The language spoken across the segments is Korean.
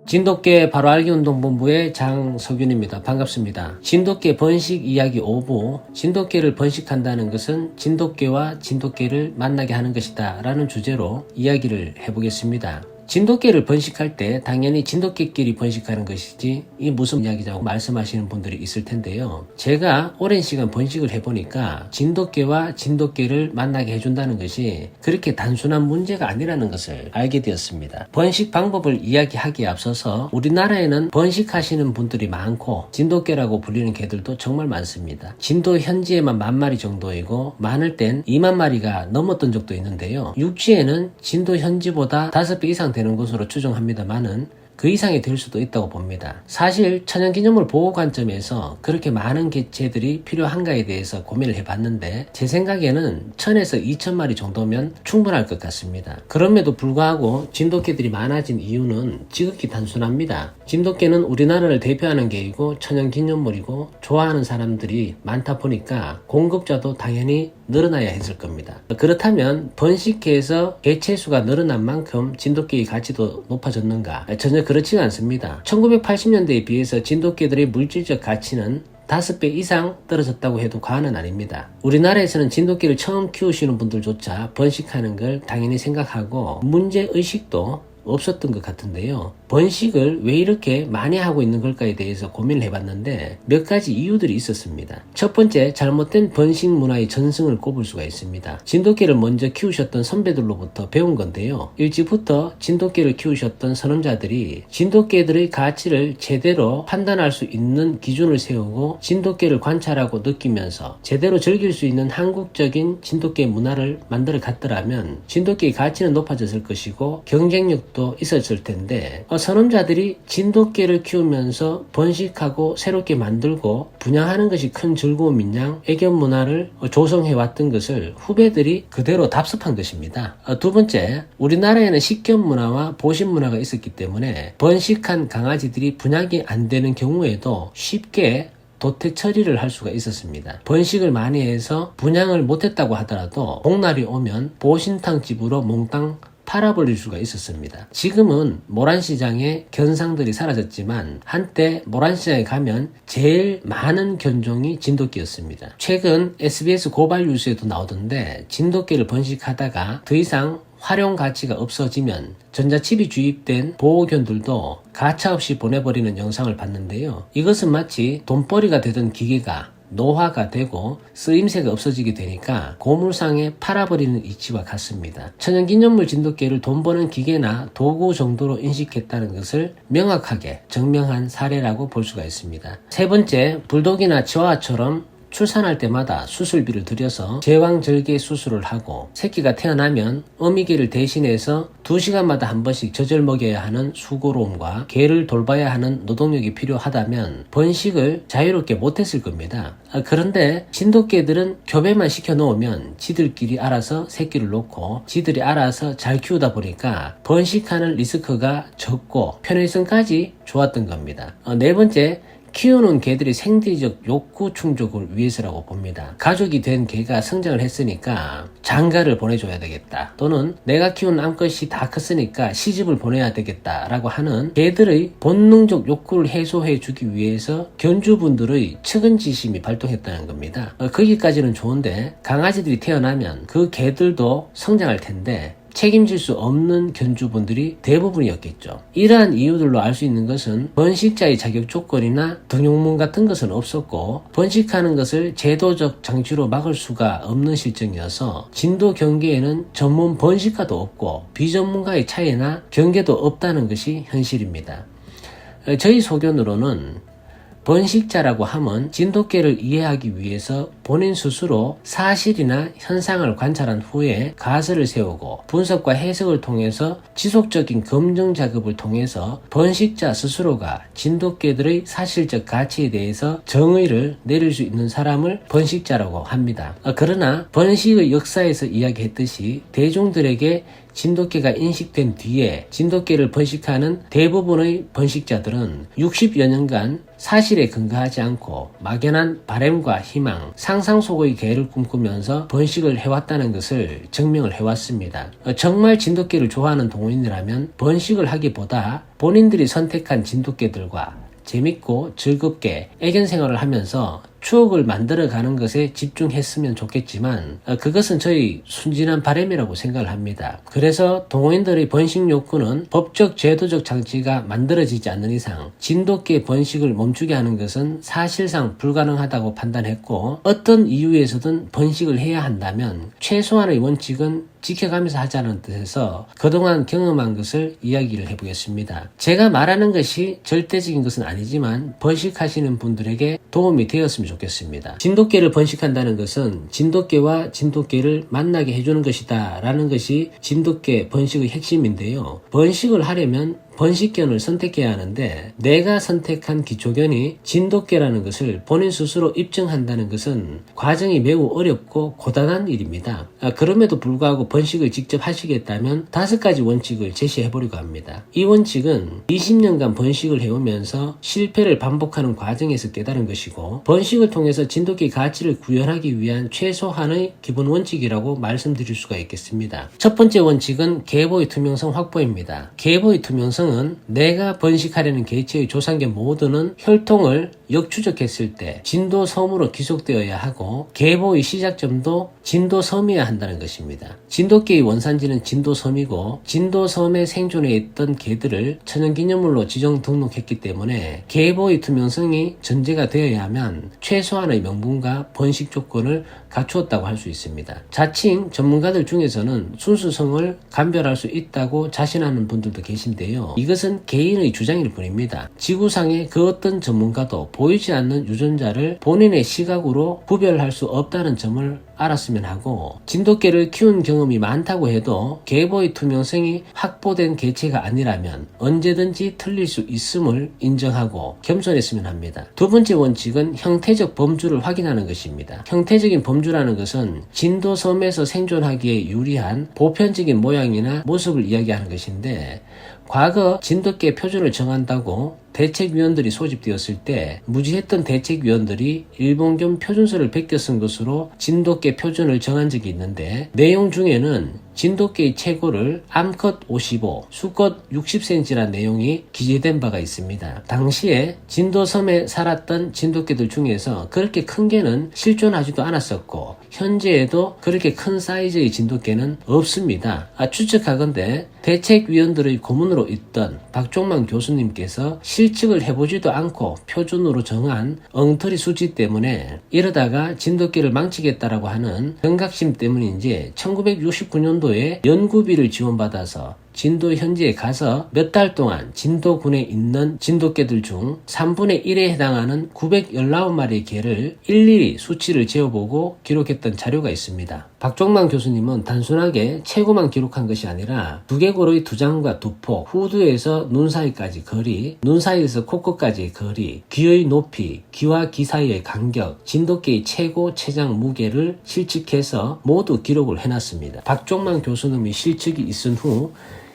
진돗개 바로알기 운동본부의 장석윤입니다. 반갑습니다. 진돗개 번식 이야기 5부, 진돗개를 번식한다는 것은 진돗개와 진돗개를 만나게 하는 것이다 라는 주제로 이야기를 해보겠습니다. 진돗개를 번식할 때 당연히 진돗개끼리 번식하는 것이지 이 무슨 이야기냐고 말씀하시는 분들이 있을 텐데요. 제가 오랜 시간 번식을 해보니까 진돗개와 진돗개를 만나게 해준다는 것이 그렇게 단순한 문제가 아니라는 것을 알게 되었습니다. 번식 방법을 이야기하기에 앞서서 우리나라에는 번식하시는 분들이 많고 진돗개라고 불리는 개들도 정말 많습니다. 진도 현지에만 10,000마리 정도이고 많을 땐 20,000마리가 넘었던 적도 있는데요. 육지에는 진도 현지보다 5배 이상 되는 것으로 추정합니다만은 그 이상이 될 수도 있다고 봅니다. 사실 천연기념물 보호 관점에서 그렇게 많은 개체들이 필요한가에 대해서 고민을 해봤는데 제 생각에는 1000에서 2000마리 정도면 충분할 것 같습니다. 그럼에도 불구하고 진돗개들이 많아진 이유는 지극히 단순합니다. 진돗개는 우리나라를 대표하는 개이고 천연기념물이고 좋아하는 사람들이 많다 보니까 공급자도 당연히 늘어나야 했을 겁니다. 그렇다면 번식해서 개체수가 늘어난 만큼 진돗개의 가치도 높아졌는가? 전혀 그렇지가 않습니다. 1980년대에 비해서 진돗개들의 물질적 가치는 5배 이상 떨어졌다고 해도 과언은 아닙니다. 우리나라에서는 진돗개를 처음 키우시는 분들조차 번식하는 걸 당연히 생각하고 문제의식도 없었던 것 같은데요. 번식을 왜 이렇게 많이 하고 있는 걸까에 대해서 고민을 해봤는데 몇 가지 이유들이 있었습니다. 첫 번째, 잘못된 번식 문화의 전승을 꼽을 수가 있습니다. 진돗개를 먼저 키우셨던 선배들로부터 배운 건데요. 일찍부터 진돗개를 키우셨던 선험자들이 진돗개들의 가치를 제대로 판단할 수 있는 기준을 세우고 진돗개를 관찰하고 느끼면서 제대로 즐길 수 있는 한국적인 진돗개 문화를 만들어 갔더라면 진돗개의 가치는 높아졌을 것이고 경쟁력도 있었을 텐데 선험자들이 진돗개를 키우면서 번식하고 새롭게 만들고 분양하는 것이 큰 즐거움인 양 애견 문화를 조성해 왔던 것을 후배들이 그대로 답습한 것입니다. 두 번째, 우리나라에는 식견 문화와 보신 문화가 있었기 때문에 번식한 강아지들이 분양이 안 되는 경우에도 쉽게 도태 처리를 할 수가 있었습니다. 번식을 많이 해서 분양을 못했다고 하더라도 복날이 오면 보신탕 집으로 몽땅 팔아버릴 수가 있었습니다. 지금은 모란시장에 견상들이 사라졌지만 한때 모란시장에 가면 제일 많은 견종이 진돗개였습니다. 최근 SBS 고발 뉴스에도 나오던데 진돗개를 번식하다가 더 이상 활용 가치가 없어지면 전자칩이 주입된 보호견들도 가차없이 보내버리는 영상을 봤는데요. 이것은 마치 돈벌이가 되던 기계가 노화가 되고 쓰임새가 없어지게 되니까 고물상에 팔아버리는 이치와 같습니다. 천연기념물 진돗개를 돈 버는 기계나 도구 정도로 인식했다는 것을 명확하게 증명한 사례라고 볼 수가 있습니다. 세 번째, 불독이나 치와와처럼 출산할 때마다 수술비를 들여서 제왕절개 수술을 하고 새끼가 태어나면 어미개를 대신해서 2시간마다 한 번씩 젖을 먹여야 하는 수고로움과 개를 돌봐야 하는 노동력이 필요하다면 번식을 자유롭게 못했을 겁니다. 그런데 진돗개들은 교배만 시켜놓으면 지들끼리 알아서 새끼를 놓고 지들이 알아서 잘 키우다 보니까 번식하는 리스크가 적고 편의성까지 좋았던 겁니다. 네 번째, 키우는 개들이 생리적 욕구 충족을 위해서라고 봅니다. 가족이 된 개가 성장을 했으니까 장가를 보내줘야 되겠다, 또는 내가 키운 암컷이 다 컸으니까 시집을 보내야 되겠다 라고 하는 개들의 본능적 욕구를 해소해 주기 위해서 견주분들의 측은지심이 발동했다는 겁니다. 거기까지는 좋은데 강아지들이 태어나면 그 개들도 성장할 텐데 책임질 수 없는 견주분들이 대부분이었겠죠. 이러한 이유들로 알 수 있는 것은 번식자의 자격 조건이나 등용문 같은 것은 없었고 번식하는 것을 제도적 장치로 막을 수가 없는 실정이어서 진도 경계에는 전문 번식가도 없고 비전문가의 차이나 경계도 없다는 것이 현실입니다. 저희 소견으로는 번식자라고 하면 진돗개를 이해하기 위해서 본인 스스로 사실이나 현상을 관찰한 후에 가설을 세우고 분석과 해석을 통해서 지속적인 검증 작업을 통해서 번식자 스스로가 진돗개들의 사실적 가치에 대해서 정의를 내릴 수 있는 사람을 번식자라고 합니다. 그러나 번식의 역사에서 이야기했듯이 대중들에게 진돗개가 인식된 뒤에 진돗개를 번식하는 대부분의 번식자들은 60여 년간 사실에 근거하지 않고 막연한 바램과 희망, 상상 속의 개를 꿈꾸면서 번식을 해왔다는 것을 증명을 해왔습니다. 정말 진돗개를 좋아하는 동호인이라면 번식을 하기보다 본인들이 선택한 진돗개들과 재밌고 즐겁게 애견 생활을 하면서 추억을 만들어가는 것에 집중했으면 좋겠지만 그것은 저희 순진한 바람이라고 생각을 합니다. 그래서 동호인들의 번식 욕구는 법적 제도적 장치가 만들어지지 않는 이상 진돗개 번식을 멈추게 하는 것은 사실상 불가능하다고 판단했고, 어떤 이유에서든 번식을 해야 한다면 최소한의 원칙은 지켜가면서 하자는 뜻에서 그동안 경험한 것을 이야기를 해보겠습니다. 제가 말하는 것이 절대적인 것은 아니지만 번식하시는 분들에게 도움이 되었으면 좋겠습니다. 진돗개를 번식한다는 것은 진돗개와 진돗개를 만나게 해주는 것이다 라는 것이 진돗개 번식의 핵심인데요. 번식을 하려면 번식견을 선택해야 하는데 내가 선택한 기초견이 진돗개라는 것을 본인 스스로 입증한다는 것은 과정이 매우 어렵고 고단한 일입니다. 그럼에도 불구하고 번식을 직접 하시겠다면 5가지 원칙을 제시해보려고 합니다. 이 원칙은 20년간 번식을 해오면서 실패를 반복하는 과정에서 깨달은 것이고, 번식을 통해서 진돗개의 가치를 구현하기 위한 최소한의 기본 원칙이라고 말씀드릴 수가 있겠습니다. 첫 번째 원칙은 계보의 투명성 확보입니다. 계보의 투명성은 내가 번식하려는 개체의 조상견 모두는 혈통을 역추적했을 때 진도섬으로 기속되어야 하고 계보의 시작점도 진도섬이어야 한다는 것입니다. 진돗개의 원산지는 진도섬이고 진도섬에 생존해 있던 개들을 천연기념물로 지정 등록했기 때문에 계보의 투명성이 전제가 되어야 하면 최소한의 명분과 번식 조건을 갖추었다고 할 수 있습니다. 자칭 전문가들 중에서는 순수성을 감별할 수 있다고 자신하는 분들도 계신데요. 이것은 개인의 주장일 뿐입니다. 지구상의 그 어떤 전문가도 보이지 않는 유전자를 본인의 시각으로 구별할 수 없다는 점을 알았으면 하고, 진돗개를 키운 경험이 많다고 해도 계보의 투명성이 확보된 개체가 아니라면 언제든지 틀릴 수 있음을 인정하고 겸손했으면 합니다. 두 번째 원칙은 형태적 범주를 확인하는 것입니다. 형태적인 범주라는 것은 진도섬에서 생존하기에 유리한 보편적인 모양이나 모습을 이야기하는 것인데, 과거 진돗개 표준을 정한다고 대책위원들이 소집되었을 때 무지했던 대책위원들이 일본견 표준서를 베껴 쓴 것으로 진돗개 표준을 정한 적이 있는데, 내용 중에는 진돗개의 최고를 암컷 55, 수컷 60cm라는 내용이 기재된 바가 있습니다. 당시에 진도섬에 살았던 진돗개들 중에서 그렇게 큰 개는 실존하지도 않았었고 현재에도 그렇게 큰 사이즈의 진돗개는 없습니다. 추측하건대 대책위원들의 고문으로 있던 박종만 교수님께서 실측을 해보지도 않고 표준으로 정한 엉터리 수치 때문에 이러다가 진돗개를 망치겠다라고 하는 경각심 때문인지 1969년도에 연구비를 지원받아서 진도 현지에 가서 몇 달 동안 진도군에 있는 진돗개들 중 3분의 1에 해당하는 919마리의 개를 일일이 수치를 재어보고 기록했던 자료가 있습니다. 박종만 교수님은 단순하게 체구만 기록한 것이 아니라 두개골의 두장과 두폭, 후두에서 눈 사이까지 거리, 눈 사이에서 코끝까지의 거리, 귀의 높이, 귀와 귀 사이의 간격, 진돗개의 최고 체장 무게를 실측해서 모두 기록을 해놨습니다. 박종만 교수님이 실측이 있은 후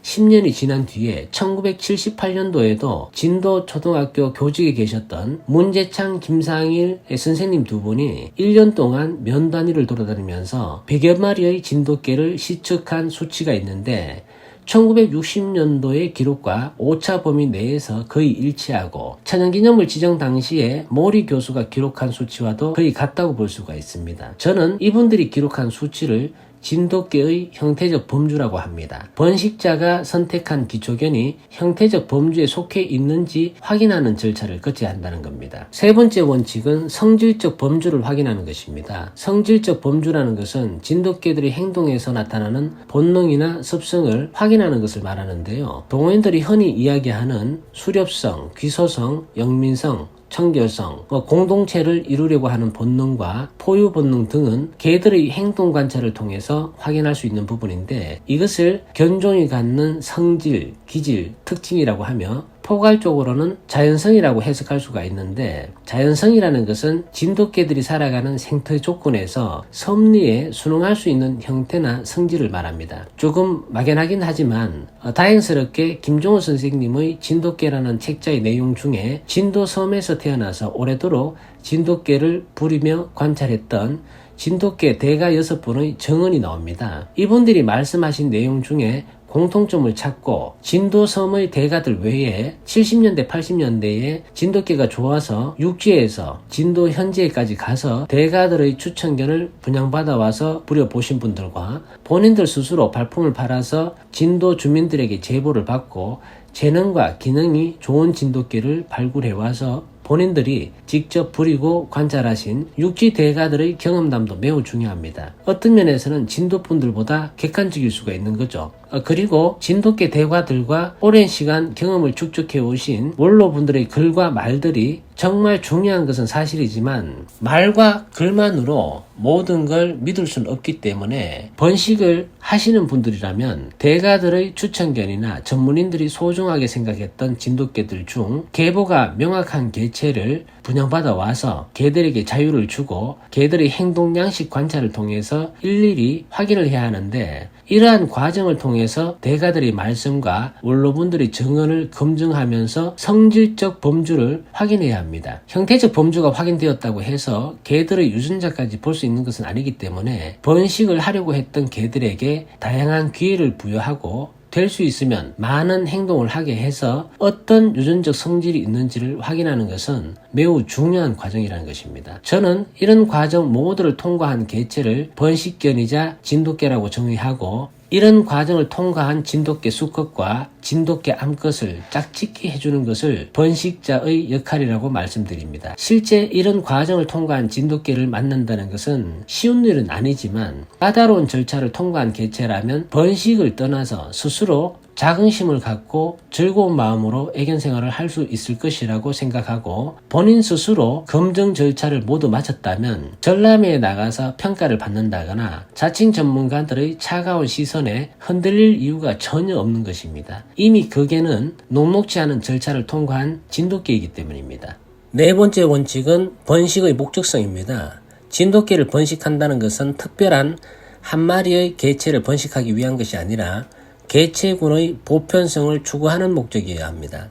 10년이 지난 뒤에 1978년도에도 진도 초등학교 교직에 계셨던 문재창, 김상일 선생님 두 분이 1년 동안 면 단위를 돌아다니면서 100여 마리의 진돗개를 시측한 수치가 있는데 1960년도의 기록과 오차 범위 내에서 거의 일치하고 천연기념물 지정 당시에 모리 교수가 기록한 수치와도 거의 같다고 볼 수가 있습니다. 저는 이분들이 기록한 수치를 진돗개의 형태적 범주라고 합니다. 번식자가 선택한 기초견이 형태적 범주에 속해 있는지 확인하는 절차를 거쳐야 한다는 겁니다. 세 번째 원칙은 성질적 범주를 확인하는 것입니다. 성질적 범주라는 것은 진돗개들의 행동에서 나타나는 본능이나 습성을 확인하는 것을 말하는데요. 동호인들이 흔히 이야기하는 수렵성, 귀소성, 영민성, 청결성, 공동체를 이루려고 하는 본능과 포유 본능 등은 개들의 행동 관찰을 통해서 확인할 수 있는 부분인데, 이것을 견종이 갖는 성질, 기질, 특징이라고 하며 포괄적으로는 자연성이라고 해석할 수가 있는데, 자연성이라는 것은 진돗개들이 살아가는 생태 조건에서 섭리에 순응할 수 있는 형태나 성질을 말합니다. 조금 막연하긴 하지만 다행스럽게 김종호 선생님의 진돗개라는 책자의 내용 중에 진도섬에서 태어나서 오래도록 진돗개를 부리며 관찰했던 진돗개 대가 6분의 정언이 나옵니다. 이분들이 말씀하신 내용 중에 공통점을 찾고 진도섬의 대가들 외에 70년대 80년대에 진돗개가 좋아서 육지에서 진도 현지에까지 가서 대가들의 추천견을 분양받아 와서 부려보신 분들과 본인들 스스로 발품을 팔아서 진도 주민들에게 제보를 받고 재능과 기능이 좋은 진돗개를 발굴해 와서 본인들이 직접 부리고 관찰하신 육지 대가들의 경험담도 매우 중요합니다. 어떤 면에서는 진도분들보다 객관적일 수가 있는 거죠. 그리고 진돗개 대가들과 오랜 시간 경험을 축적해 오신 원로분들의 글과 말들이 정말 중요한 것은 사실이지만 말과 글만으로 모든 걸 믿을 수는 없기 때문에 번식을 하시는 분들이라면 대가들의 추천견이나 전문인들이 소중하게 생각했던 진돗개들 중 계보가 명확한 개체를 분양받아 와서 개들에게 자유를 주고 개들의 행동 양식 관찰을 통해서 일일이 확인을 해야 하는데, 이러한 과정을 통해서 대가들의 말씀과 원로분들의 증언을 검증하면서 성질적 범주를 확인해야 합니다. 형태적 범주가 확인되었다고 해서 개들의 유전자까지 볼 수 있는 것은 아니기 때문에 번식을 하려고 했던 개들에게 다양한 기회를 부여하고 될 수 있으면 많은 행동을 하게 해서 어떤 유전적 성질이 있는지를 확인하는 것은 매우 중요한 과정이라는 것입니다. 저는 이런 과정 모두를 통과한 개체를 번식견이자 진돗개라고 정의하고, 이런 과정을 통과한 진돗개 수컷과 진돗개 암컷을 짝짓기 해주는 것을 번식자의 역할이라고 말씀드립니다. 실제 이런 과정을 통과한 진돗개를 만난다는 것은 쉬운 일은 아니지만 까다로운 절차를 통과한 개체라면 번식을 떠나서 스스로 자긍심을 갖고 즐거운 마음으로 애견 생활을 할 수 있을 것이라고 생각하고, 본인 스스로 검증 절차를 모두 마쳤다면 전람회에 나가서 평가를 받는다거나 자칭 전문가들의 차가운 시선에 흔들릴 이유가 전혀 없는 것입니다. 이미 그 개는 녹록지 않은 절차를 통과한 진돗개이기 때문입니다. 네 번째 원칙은 번식의 목적성입니다. 진돗개를 번식한다는 것은 특별한 한 마리의 개체를 번식하기 위한 것이 아니라 개체군의 보편성을 추구하는 목적이어야 합니다.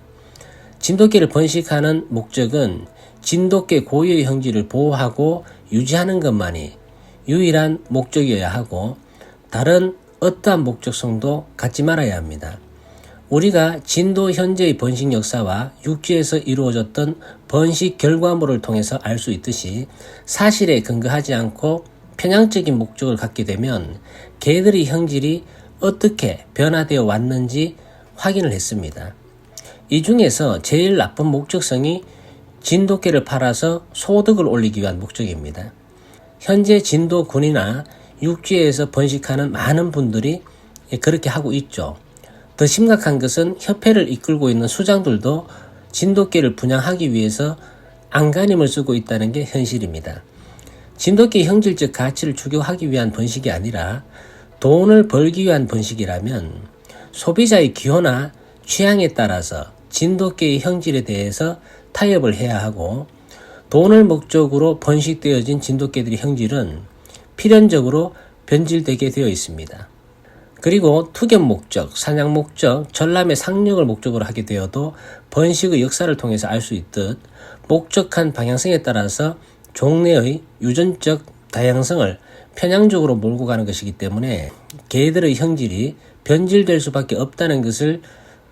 진돗개를 번식하는 목적은 진돗개 고유의 형질을 보호하고 유지하는 것만이 유일한 목적이어야 하고, 다른 어떠한 목적성도 갖지 말아야 합니다. 우리가 진도 현재의 번식 역사와 육지에서 이루어졌던 번식 결과물을 통해서 알 수 있듯이, 사실에 근거하지 않고 편향적인 목적을 갖게 되면 개들의 형질이 어떻게 변화되어 왔는지 확인을 했습니다. 이 중에서 제일 나쁜 목적성이 진돗개를 팔아서 소득을 올리기 위한 목적입니다. 현재 진도군이나 육지에서 번식하는 많은 분들이 그렇게 하고 있죠. 더 심각한 것은 협회를 이끌고 있는 수장들도 진돗개를 분양하기 위해서 안간힘을 쓰고 있다는 게 현실입니다. 진돗개의 형질적 가치를 추구하기 위한 번식이 아니라 돈을 벌기 위한 번식이라면 소비자의 기호나 취향에 따라서 진돗개의 형질에 대해서 타협을 해야 하고, 돈을 목적으로 번식되어진 진돗개들의 형질은 필연적으로 변질되게 되어 있습니다. 그리고 투견 목적, 사냥 목적, 전람회 상륙을 목적으로 하게 되어도 번식의 역사를 통해서 알 수 있듯 목적한 방향성에 따라서 종래의 유전적 다양성을 편향적으로 몰고 가는 것이기 때문에 개들의 형질이 변질될 수밖에 없다는 것을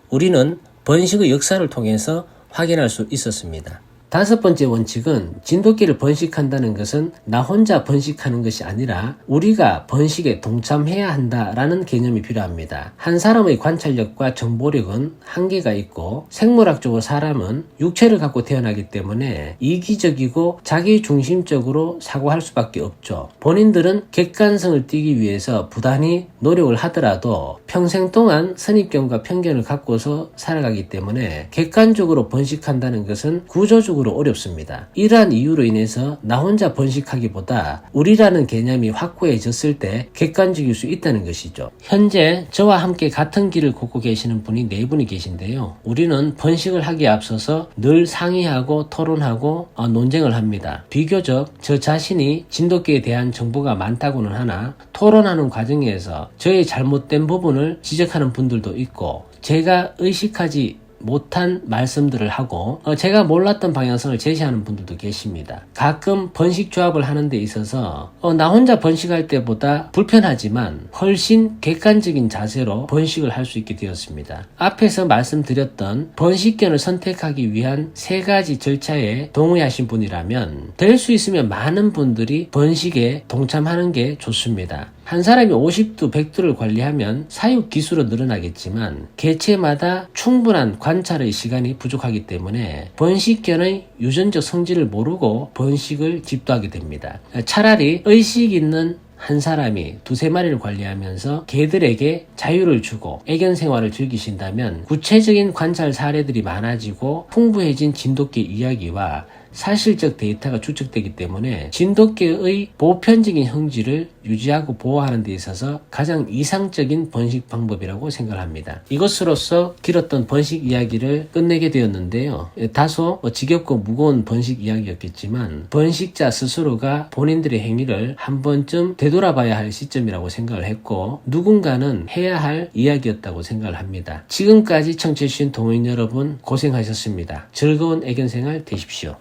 우리는 번식의 역사를 통해서 확인할 수 있었습니다. 다섯 번째 원칙은 진돗개를 번식한다는 것은 나 혼자 번식하는 것이 아니라 우리가 번식에 동참해야 한다라는 개념이 필요합니다. 한 사람의 관찰력과 정보력은 한계가 있고, 생물학적으로 사람은 육체를 갖고 태어나기 때문에 이기적이고 자기중심적으로 사고할 수밖에 없죠. 본인들은 객관성을 띠기 위해서 부단히 노력을 하더라도 평생 동안 선입견과 편견을 갖고서 살아가기 때문에 객관적으로 번식한다는 것은 구조적으로 지속적으로 어렵습니다. 이러한 이유로 인해서 나 혼자 번식하기보다 우리라는 개념이 확고해졌을 때 객관적일 수 있다는 것이죠. 현재 저와 함께 같은 길을 걷고 계시는 분이 4분이 계신데요. 우리는 번식을 하기에 앞서서 늘 상의하고 토론하고 논쟁을 합니다. 비교적 저 자신이 진돗개에 대한 정보가 많다고는 하나 토론하는 과정에서 저의 잘못된 부분을 지적하는 분들도 있고 제가 의식하지 못한 말씀들을 하고 제가 몰랐던 방향성을 제시하는 분들도 계십니다. 가끔 번식 조합을 하는 데 있어서 나 혼자 번식할 때보다 불편하지만 훨씬 객관적인 자세로 번식을 할 수 있게 되었습니다. 앞에서 말씀드렸던 번식견을 선택하기 위한 3가지 절차에 동의하신 분이라면 될 수 있으면 많은 분들이 번식에 동참하는 게 좋습니다. 한 사람이 50두, 100두를 관리하면 사육 기술은 늘어나겠지만 개체마다 충분한 관찰의 시간이 부족하기 때문에 번식견의 유전적 성질을 모르고 번식을 집도하게 됩니다. 차라리 의식 있는 한 사람이 2-3마리를 관리하면서 개들에게 자유를 주고 애견 생활을 즐기신다면 구체적인 관찰 사례들이 많아지고 풍부해진 진돗개 이야기와 사실적 데이터가 축적되기 때문에 진돗개의 보편적인 형질을 유지하고 보호하는 데 있어서 가장 이상적인 번식 방법이라고 생각합니다. 이것으로써 길었던 번식 이야기를 끝내게 되었는데요. 다소 지겹고 무거운 번식 이야기였겠지만 번식자 스스로가 본인들의 행위를 한 번쯤 되돌아봐야 할 시점이라고 생각을 했고 누군가는 해야 할 이야기였다고 생각을 합니다. 지금까지 청취해주신 동호인 여러분 고생하셨습니다. 즐거운 애견생활 되십시오.